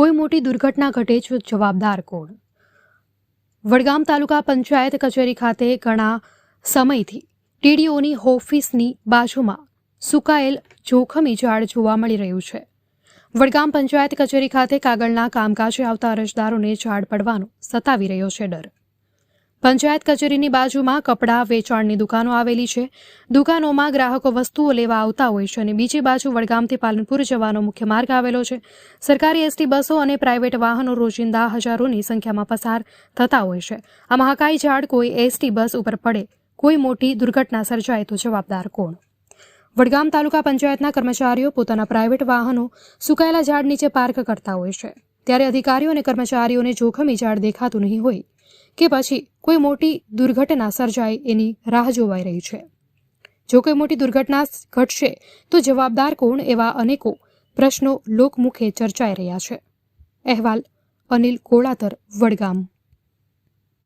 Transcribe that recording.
કોઈ મોટી દુર્ઘટના ઘટે તો જવાબદાર કોણ? વડગામ તાલુકા પંચાયત કચેરી ખાતે ઘણા સમયથી ટીડીઓની ઓફિસની બાજુમાં સુકાયેલ જોખમી ઝાડ જોવા મળી રહ્યું છે. વડગામ પંચાયત કચેરી ખાતે કાગળના કામકાજે આવતા અરજદારોને ઝાડ પડવાનો સતાવી રહ્યો છે ડર. પંચાયત કચેરીની બાજુમાં કપડાં વેચાણની દુકાનો આવેલી છે. દુકાનોમાં ગ્રાહકો વસ્તુઓ લેવા આવતા હોય છે અને બીજી બાજુ વડગામથી પાલનપુર જવાનો મુખ્ય માર્ગ આવેલો છે. સરકારી એસટી બસો અને પ્રાઇવેટ વાહનો રોજિંદા હજારોની સંખ્યામાં પસાર થતા હોય છે. આ મહાકાય ઝાડ કોઈ એસટી બસ ઉપર પડે, કોઈ મોટી દુર્ઘટના સર્જાય તો જવાબદાર કોણ? વડગામ તાલુકા પંચાયતના કર્મચારીઓ પોતાના પ્રાઇવેટ વાહનો સુકાયેલા ઝાડ નીચે પાર્ક કરતા હોય છે. ત્યારે અધિકારીઓ અને કર્મચારીઓને જોખમી ઝાડ દેખાતું નહીં હોય કે પછી કોઈ મોટી દુર્ઘટના સર્જાય એની રાહ જોવાઈ રહી છે. જો કોઈ મોટી દુર્ઘટના ઘટશે તો જવાબદાર કોણ? એવા અનેકો પ્રશ્નો લોકમુખે ચર્ચાઈ રહ્યા છે. અહેવાલ અનિલ કોળાતર, વડગામ.